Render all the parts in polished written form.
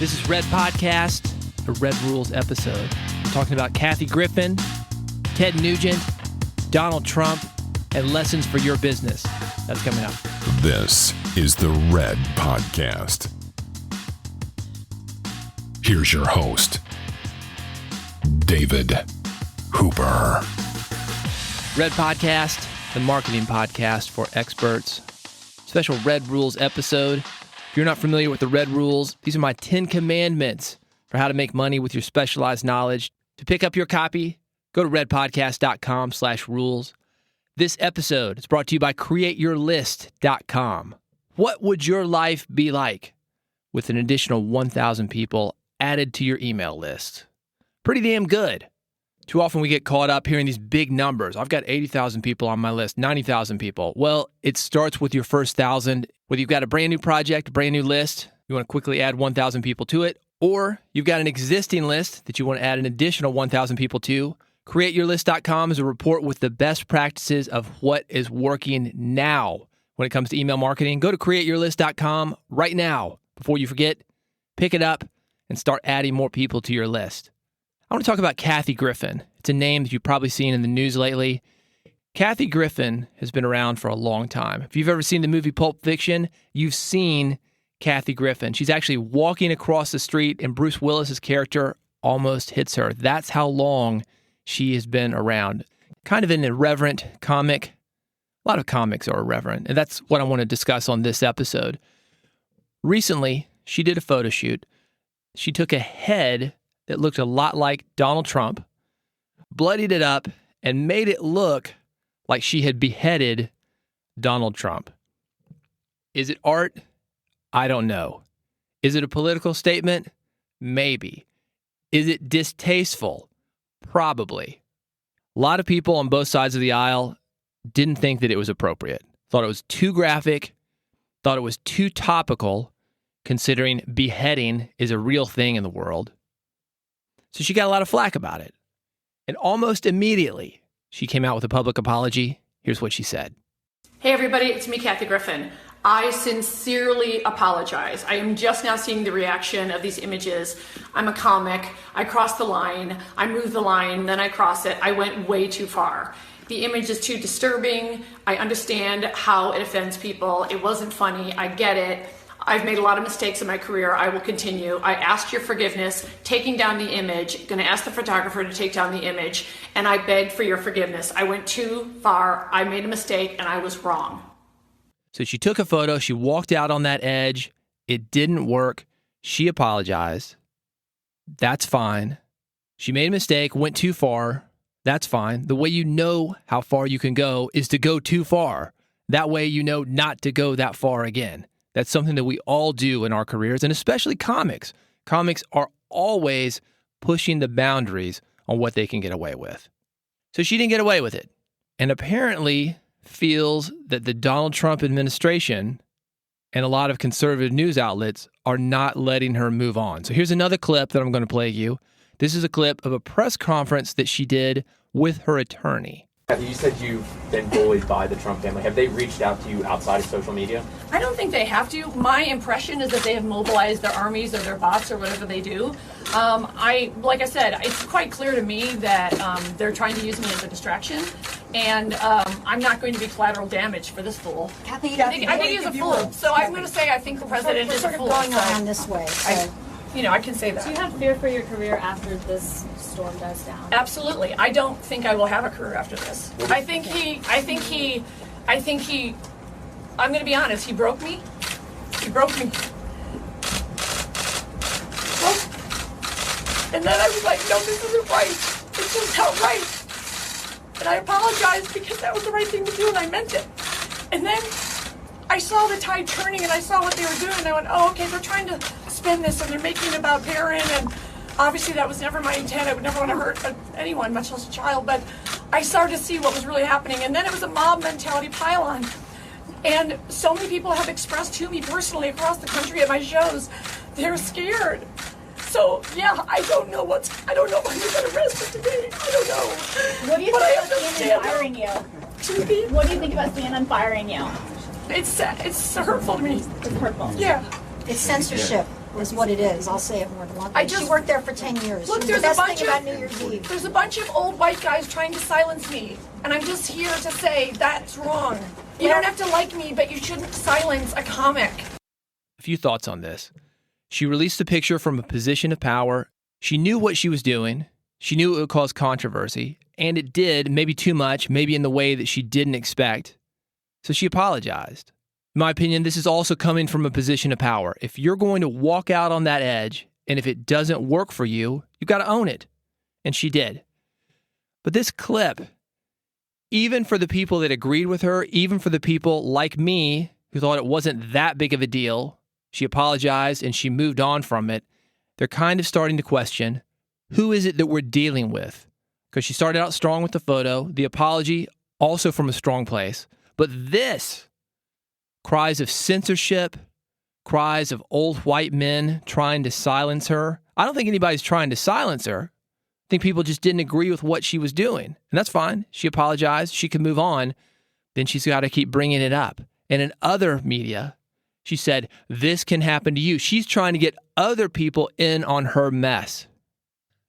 This is Red Podcast, a Red Rules episode. We're talking about Kathy Griffin, Ted Nugent, Donald Trump, and lessons for your business. That's coming up. This is the Red Podcast. Here's your host, David Hooper. Red Podcast, the marketing podcast for experts. Special Red Rules episode. If you're not familiar with the Red Rules, these are my 10 commandments for how to make money with your specialized knowledge. To pick up your copy, go to redpodcast.com/rules. This episode is brought to you by createyourlist.com. What would your life be like with an additional 1,000 people added to your email list? Pretty damn good. Too often we get caught up hearing these big numbers. I've got 80,000 people on my list, 90,000 people. Well, it starts with your first 1,000. Whether you've got a brand new project, a brand new list, you want to quickly add 1,000 people to it, or you've got an existing list that you want to add an additional 1,000 people to, createyourlist.com is a report with the best practices of what is working now when it comes to email marketing. Go to createyourlist.com right now before you forget. Pick it up and start adding more people to your list. I want to talk about Kathy Griffin. It's a name that you've probably seen in the news lately. Kathy Griffin has been around for a long time. If you've ever seen the movie Pulp Fiction, you've seen Kathy Griffin. She's actually walking across the street and Bruce Willis's character almost hits her. That's how long she has been around. Kind of an irreverent comic. A lot of comics are irreverent, and that's what I want to discuss on this episode. Recently, she did a photo shoot. She took a head that looked a lot like Donald Trump, bloodied it up, and made it look like she had beheaded Donald Trump. Is it art? I don't know. Is it a political statement? Maybe. Is it distasteful? Probably. A lot of people on both sides of the aisle didn't think that it was appropriate. Thought it was too graphic, thought it was too topical, considering beheading is a real thing in the world. So she got a lot of flack about it. And almost immediately, she came out with a public apology. Here's what she said. Hey everybody, it's me, Kathy Griffin. I sincerely apologize. I am just now seeing the reaction of these images. I'm a comic. I crossed the line. I moved the line, then I cross it. I went way too far. The image is too disturbing. I understand how it offends people. It wasn't funny. I get it. I've made a lot of mistakes in my career. I will continue. I asked your forgiveness, taking down the image, going to ask the photographer to take down the image, and I begged for your forgiveness. I went too far. I made a mistake, and I was wrong. So she took a photo. She walked out on that edge. It didn't work. She apologized. That's fine. She made a mistake, went too far. That's fine. The way you know how far you can go is to go too far. That way you know not to go that far again. That's something that we all do in our careers, and especially comics. Comics are always pushing the boundaries on what they can get away with. So she didn't get away with it, and apparently feels that the Donald Trump administration and a lot of conservative news outlets are not letting her move on. So here's another clip that I'm going to play you. This is a clip of a press conference that she did with her attorney. You said you've been bullied by the Trump family. Have they reached out to you outside of social media? I don't think they have to. My impression is that they have mobilized their armies or their bots or whatever they do. Like I said, it's quite clear to me that they're trying to use me as a distraction, and I'm not going to be collateral damage for this fool. Kathy, I think he's a fool. So I'm going to say I think the president is a fool. Going around this way. So. I can say that. Do you have fear for your career after this storm dies down? Absolutely. I don't think I will have a career after this. I think he, I'm going to be honest, he broke me. He broke me. And then I was like, no, this isn't right. This is not right. And I apologized because that was the right thing to do and I meant it. And then I saw the tide turning and I saw what they were doing and I went, oh, okay, they're trying to spin this and they're making it about Barron, and obviously that was never my intent. I would never want to hurt anyone, much less a child, but I started to see what was really happening, and then it was a mob mentality pile-on. And so many people have expressed to me personally across the country at my shows, they're scared. So yeah, I don't know if I'm going to get arrested today. I don't know. What do you think about CNN firing you? What do you think about CNN firing you? It's hurtful to me. It's hurtful. Yeah. It's censorship. is what it is. I'll say it more bluntly. I just- She worked there for 10 years. Look, She was there's the a best bunch thing about of New Year's Eve. there's a bunch of old white guys trying to silence me, and I'm just here to say that's wrong. You don't have to like me, but you shouldn't silence a comic. A few thoughts on this. She released the picture from a position of power. She knew what she was doing. She knew it would cause controversy, and it did, maybe too much, maybe in the way that she didn't expect. So she apologized. In my opinion, this is also coming from a position of power. If you're going to walk out on that edge, and if it doesn't work for you, you've got to own it. And she did. But this clip, even for the people that agreed with her, even for the people like me who thought it wasn't that big of a deal, she apologized and she moved on from it. They're kind of starting to question, who is it that we're dealing with? Because she started out strong with the photo, the apology also from a strong place. But this, cries of censorship, cries of old white men trying to silence her. I don't think anybody's trying to silence her. I think people just didn't agree with what she was doing. And that's fine. She apologized. She can move on. Then she's got to keep bringing it up. And in other media, she said, this can happen to you. She's trying to get other people in on her mess.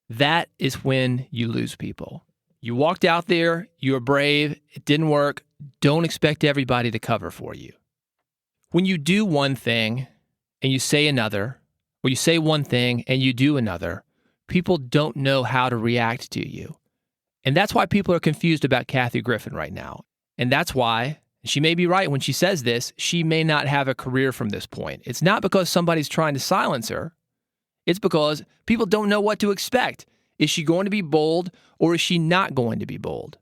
That is when you lose people. You walked out there. You were brave. It didn't work. Don't expect everybody to cover for you. When you do one thing and you say another, or you say one thing and you do another, people don't know how to react to you. And that's why people are confused about Kathy Griffin right now. And that's why, she may be right when she says this, she may not have a career from this point. It's not because somebody's trying to silence her. It's because people don't know what to expect. Is she going to be bold or is she not going to be bold?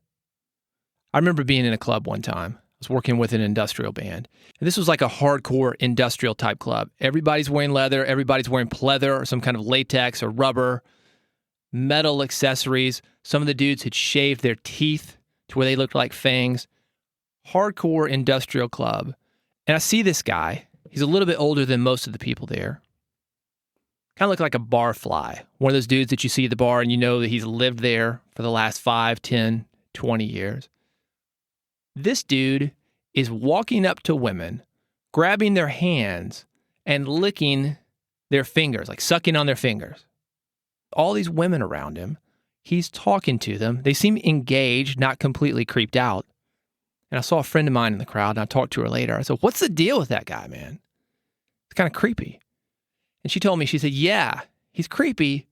I remember being in a club one time. I was working with an industrial band. And this was like a hardcore industrial type club. Everybody's wearing leather. Everybody's wearing pleather or some kind of latex or rubber, metal accessories. Some of the dudes had shaved their teeth to where they looked like fangs. Hardcore industrial club. And I see this guy. He's a little bit older than most of the people there. Kind of look like a bar fly. One of those dudes that you see at the bar and you know that he's lived there for the last 5, 10, 20 years. This dude is walking up to women, grabbing their hands and licking their fingers, like sucking on their fingers. All these women around him, he's talking to them. They seem engaged, not completely creeped out. And I saw a friend of mine in the crowd, and I talked to her later. I said, what's the deal with that guy, man? It's kind of creepy. And she told me, she said, yeah, he's creepy,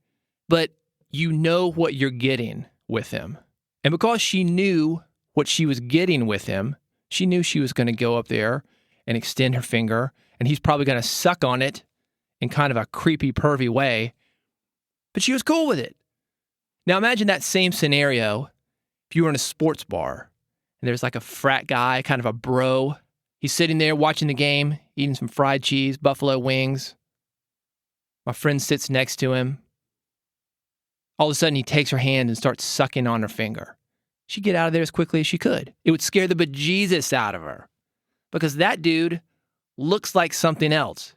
but you know what you're getting with him. And because she knew what she was getting with him, she knew she was going to go up there and extend her finger, and he's probably going to suck on it in kind of a creepy, pervy way. But she was cool with it. Now imagine that same scenario if you were in a sports bar, and there's like a frat guy, kind of a bro. He's sitting there watching the game, eating some fried cheese, buffalo wings. My friend sits next to him. All of a sudden, he takes her hand and starts sucking on her finger. She'd get out of there as quickly as she could. It would scare the bejesus out of her because that dude looks like something else.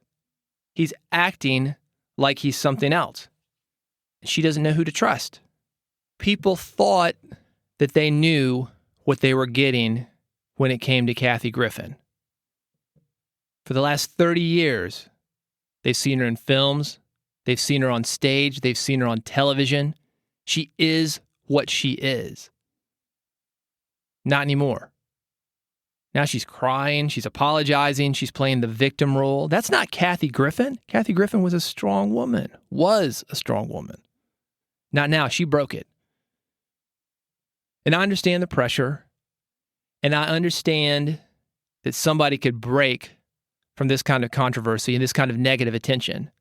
He's acting like he's something else. She doesn't know who to trust. People thought that they knew what they were getting when it came to Kathy Griffin. For the last 30 years, they've seen her in films. They've seen her on stage. They've seen her on television. She is what she is. Not anymore. Now she's crying. She's apologizing. She's playing the victim role. That's not Kathy Griffin. Kathy Griffin was a strong woman. Was a strong woman. Not now. She broke it. And I understand the pressure. And I understand that somebody could break from this kind of controversy and this kind of negative attention.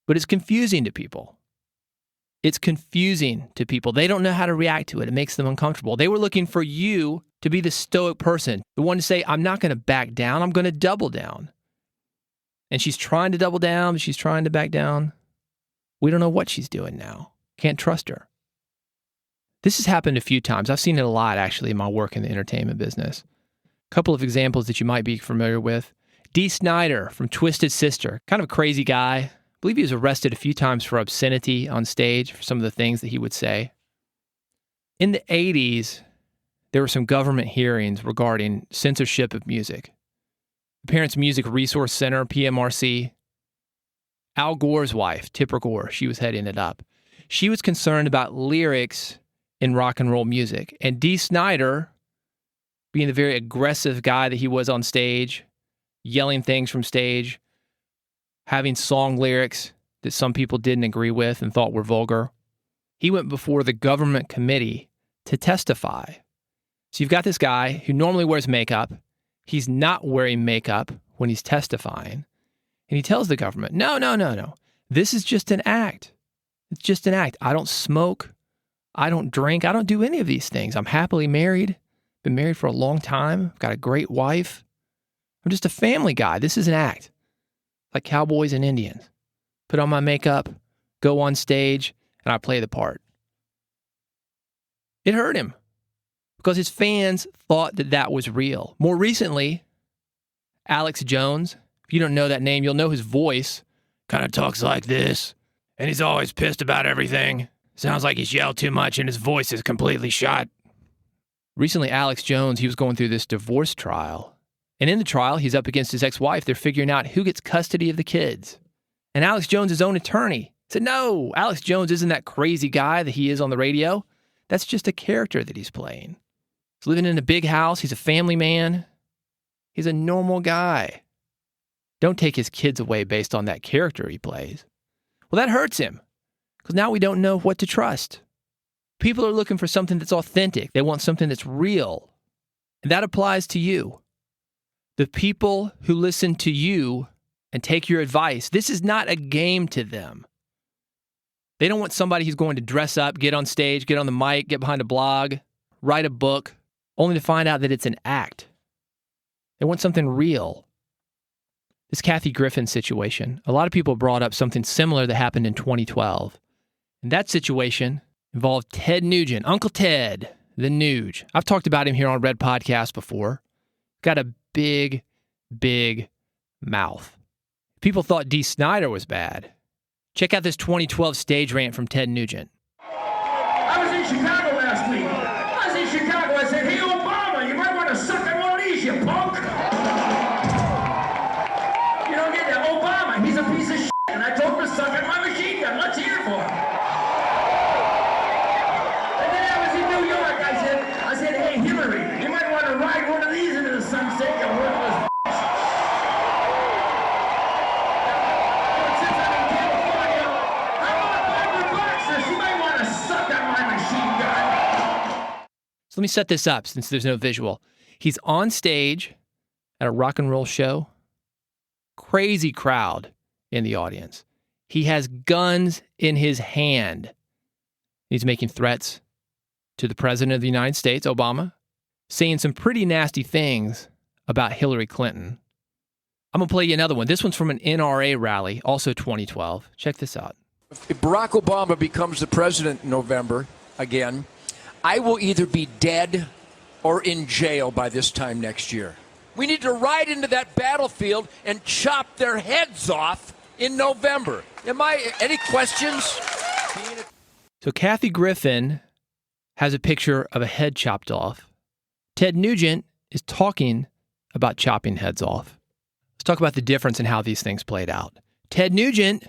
But it's confusing to people. It's confusing to people. They don't know how to react to it. It makes them uncomfortable. They were looking for you to be the stoic person, the one to say, I'm not going to back down. I'm going to double down. And she's trying to double down, but she's trying to back down. We don't know what she's doing now. Can't trust her. This has happened a few times. I've seen it a lot, actually, in my work in the entertainment business. A couple of examples that you might be familiar with. Dee Snider from Twisted Sister, kind of a crazy guy. I believe he was arrested a few times for obscenity on stage for some of the things that he would say. In the 80s, there were some government hearings regarding censorship of music. The Parents Music Resource Center, PMRC, Al Gore's wife, Tipper Gore, she was heading it up. She was concerned about lyrics in rock and roll music. And Dee Snider, being the very aggressive guy that he was on stage, yelling things from stage, having song lyrics that some people didn't agree with and thought were vulgar, he went before the government committee to testify. So you've got this guy who normally wears makeup. He's not wearing makeup when he's testifying. And he tells the government, no. This is just an act. It's just an act. I don't smoke. I don't drink. I don't do any of these things. I'm happily married. Been married for a long time. I've got a great wife. I'm just a family guy. This is an act. Like cowboys and Indians. Put on my makeup, go on stage, and I play the part. It hurt him because his fans thought that that was real. More recently, Alex Jones, if you don't know that name, you'll know his voice kind of talks like this, and he's always pissed about everything. Sounds like he's yelled too much and his voice is completely shot. Recently, Alex Jones, he was going through this divorce trial. And in the trial, he's up against his ex-wife. They're figuring out who gets custody of the kids. And Alex Jones, his own attorney, said, no, Alex Jones isn't that crazy guy that he is on the radio. That's just a character that he's playing. He's living in a big house. He's a family man. He's a normal guy. Don't take his kids away based on that character he plays. Well, that hurts him because now we don't know what to trust. People are looking for something that's authentic. They want something that's real. And that applies to you. The people who listen to you and take your advice, this is not a game to them. They don't want somebody who's going to dress up, get on stage, get on the mic, get behind a blog, write a book, only to find out that it's an act. They want something real. This Kathy Griffin situation, a lot of people brought up something similar that happened in 2012. And that situation involved Ted Nugent, Uncle Ted, the Nuge. I've talked about him here on Red Podcast before. Got a big, big mouth. People thought Dee Snider was bad. Check out this 2012 stage rant from Ted Nugent. I was in Chicago last week. I said, hey, Obama, you might want to suck on one of these, you punk. You don't get that. Obama, he's a piece of shit. And I told him to suck on my machine gun. Let's hear it for him. And then I was in New York. I said, hey, Hillary, you might want to ride one of these into the sunset, you worthless. Since I'm in California, I want Barbara Boxer. She might want to suck on my machine gun. So let me set this up since there's no visual. He's on stage at a rock and roll show. Crazy crowd in the audience. He has guns in his hand. He's making threats to the President of the United States, Obama, saying some pretty nasty things about Hillary Clinton. I'm going to play you another one. This one's from an NRA rally, also 2012. Check this out. If Barack Obama becomes the president in November again, I will either be dead or in jail by this time next year. We need to ride into that battlefield and chop their heads off in November. Any questions? So Kathy Griffin has a picture of a head chopped off. Ted Nugent is talking about chopping heads off. Let's talk about the difference in how these things played out. Ted Nugent,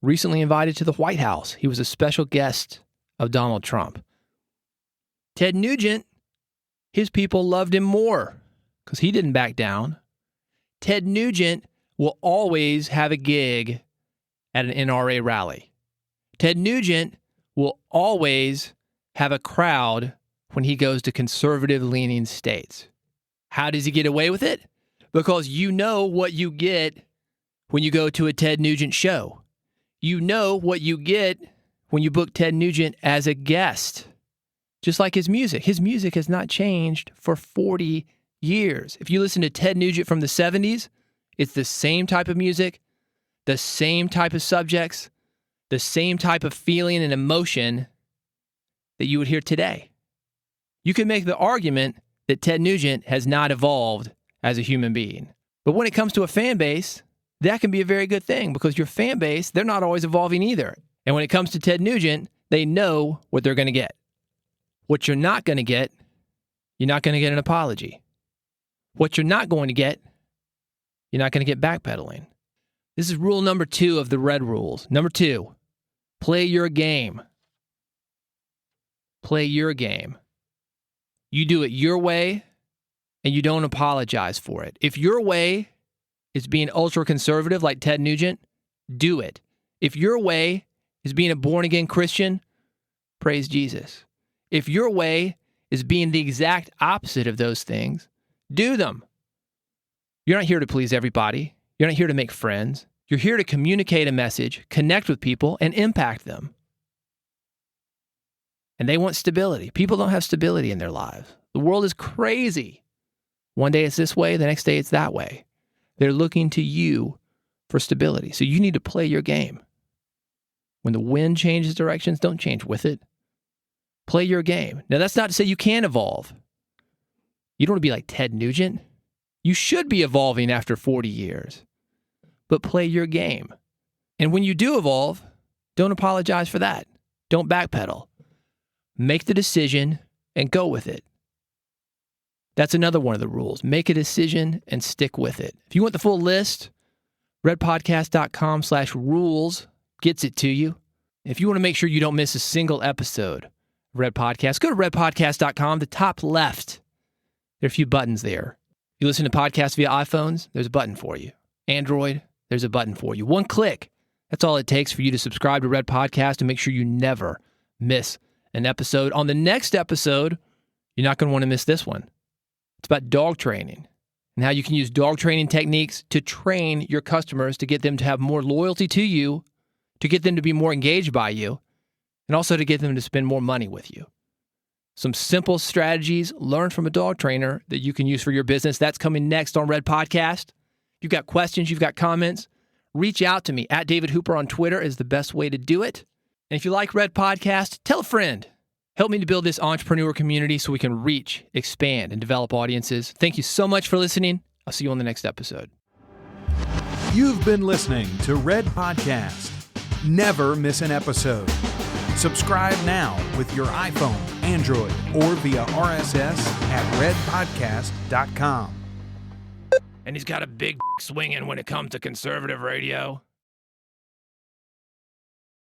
recently invited to the White House. He was a special guest of Donald Trump. Ted Nugent, his people loved him more because he didn't back down. Ted Nugent will always have a gig at an NRA rally. Ted Nugent will always have a crowd when he goes to conservative-leaning states. How does he get away with it? Because you know what you get when you go to a Ted Nugent show. You know what you get when you book Ted Nugent as a guest. Just like his music. His music has not changed for 40 years. If you listen to Ted Nugent from the 70s, it's the same type of music, the same type of subjects, the same type of feeling and emotion that you would hear today. You can make the argument that Ted Nugent has not evolved as a human being. But when it comes to a fan base, that can be a very good thing because your fan base, they're not always evolving either. And when it comes to Ted Nugent, they know what they're going to get. What you're not going to get, you're not going to get an apology. What you're not going to get, you're not going to get backpedaling. This is rule number 2 of the red rules. Number 2, play your game. Play your game. You do it your way, and you don't apologize for it. If your way is being ultra-conservative like Ted Nugent, do it. If your way is being a born-again Christian, praise Jesus. If your way is being the exact opposite of those things, do them. You're not here to please everybody. You're not here to make friends. You're here to communicate a message, connect with people, and impact them. And they want stability. People don't have stability in their lives. The world is crazy. One day it's this way, the next day it's that way. They're looking to you for stability. So you need to play your game. When the wind changes directions, don't change with it. Play your game. Now, that's not to say you can't evolve. You don't want to be like Ted Nugent. You should be evolving after 40 years. But play your game. And when you do evolve, don't apologize for that. Don't backpedal. Make the decision and go with it. That's another one of the rules. Make a decision and stick with it. If you want the full list, redpodcast.com/rules gets it to you. If you want to make sure you don't miss a single episode of Red Podcast, go to redpodcast.com, the top left. There are a few buttons there. You listen to podcasts via iPhones, there's a button for you. Android, there's a button for you. One click. That's all it takes for you to subscribe to Red Podcast and make sure you never miss an episode. On the next episode, you're not going to want to miss this one. It's about dog training and how you can use dog training techniques to train your customers to get them to have more loyalty to you, to get them to be more engaged by you, and also to get them to spend more money with you. Some simple strategies learned from a dog trainer that you can use for your business. That's coming next on Red Podcast. If you've got questions, you've got comments, reach out to me. At David Hooper on Twitter is the best way to do it. And if you like Red Podcast, tell a friend. Help me to build this entrepreneur community so we can reach, expand, and develop audiences. Thank you so much for listening. I'll see you on the next episode. You've been listening to Red Podcast. Never miss an episode. Subscribe now with your iPhone, Android, or via RSS at redpodcast.com. And he's got a big swinging when it comes to conservative radio.